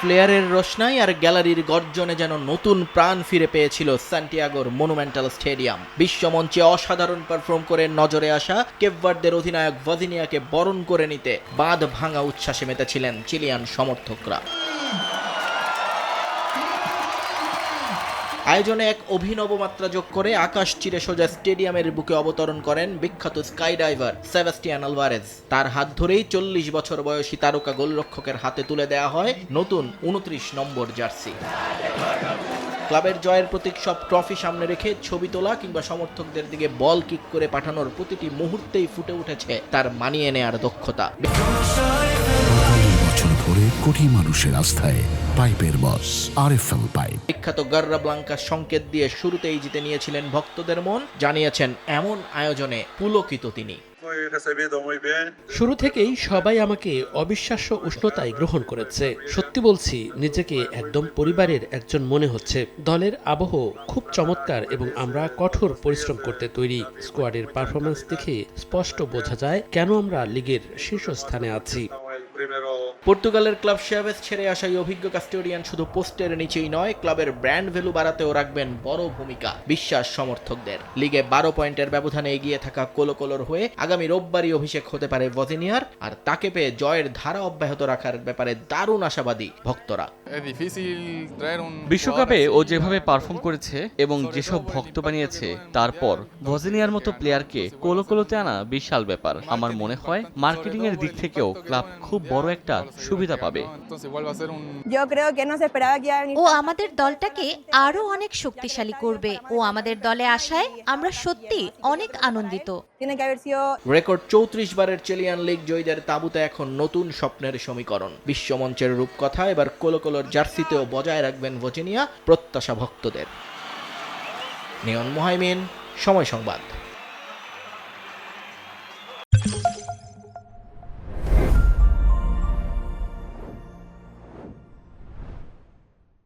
ফ্লেয়ারের রোশনাই আর গ্যালারির গর্জনে যেন নতুন প্রাণ ফিরে পেয়েছিল সান্টিয়াগোর মনুমেন্টাল স্টেডিয়াম। বিশ্বমঞ্চে অসাধারণ পারফর্ম করে নজরে আসা কেপ ভার্দের অধিনায়ক ভজিনিয়াকে বরণ করে নিতে বাঁধ ভাঙা উচ্ছ্বাসে মেতেছিলেন চিলিয়ান সমর্থকরা। আয়োজনে এক অভিনব মাত্রা যোগ করে আকাশ চিরে সোজা স্টেডিয়ামের বুকে অবতরণ করেন বিখ্যাত স্কাই ডাইভার সেবাস্টিয়ান আলভারেজ। তার হাত ধরেই 40 বছর বয়সী তারকা গোলরক্ষকের হাতে তুলে দেয়া হয় নতুন 29 নম্বর জার্সি। ক্লাবের জয়ের প্রতীক সব ট্রফি সামনে রেখে ছবি তোলা কিংবা সমর্থকদের দিকে বল কিক করে পাঠানোর প্রতিটি মুহূর্তেই ফুটে উঠেছে তার মানিয়ে নেয়ার দক্ষতা। কোটি মানুষের আস্থায় পাইপের বস আরএফএল পাইপ। বিখ্যাত গার্রা ব্লাঙ্কা সংকেত দিয়ে শুরুতেই জিতে নিয়েছিলেন ভক্তদের মন। জানিয়েছেন এমন আয়োজনে পুলকিত তিনি। শুরু থেকেই সবাই আমাকে অবিশ্বাস্য উষ্ণতায় গ্রহণ করেছে। সত্যি বলছি, নিজেকে একদম পরিবারের একজন মনে হচ্ছে। দলের আবহ খুব চমৎকার এবং আমরা কঠোর পরিশ্রম করতে তৈরি। স্কোয়াডের পারফরম্যান্স দেখে স্পষ্ট বোঝা যায় কেন আমরা লিগের শীর্ষস্থানে আছি। পর্তুগালের ক্লাব শেভেস ছেড়ে আসা এই অভিজ্ঞ কাস্টোডিয়ান শুধু পোস্টের নিচেই নয়, ক্লাবের ব্র্যান্ড ভ্যালু বাড়াতেও রাখবেন বড় ভূমিকা। বিশ্বাস সমর্থকদের। লিগে 12 পয়েন্টের ব্যবধানে এগিয়ে থাকা কোলোকোলোর হয়ে আগামী রোববারই অভিষেক হতে পারে ভজিনিয়ার, আর তাকে পেয়ে জয়ের ধারা অব্যাহত রাখার ব্যাপারে দারুণ আশাবাদী ভক্তরা। বিশ্বকাপে ও যেভাবে পারফর্ম করেছে এবং যেসব ভক্ত বানিয়েছে, তারপর ভজিনিয়ার মতো প্লেয়ারকে কোলোকোলোতে আনা বিশাল ব্যাপার। আমার মনে হয় মার্কেটিং এর দিক থেকেও ক্লাব খুব বড় একটা সুবিধা পাবে। ও আমাদের দলটাকে আরো অনেক শক্তিশালী করবে। ও আমাদের দলে আসায় আমরা সত্যি অনেক আনন্দিত। রেকর্ড 34 বারের চিলিয়ান লিগ জয়ীদের তাঁবুতে এখন নতুন স্বপ্নের সমীকরণ। বিশ্বমঞ্চের রূপকথা এবার কোলোকোলোর জার্সিতেও বজায় রাখবেন ভজিনিয়া, প্রত্যাশা ভক্তদের। নিয়ন মোহাইমিন, সময় সংবাদ।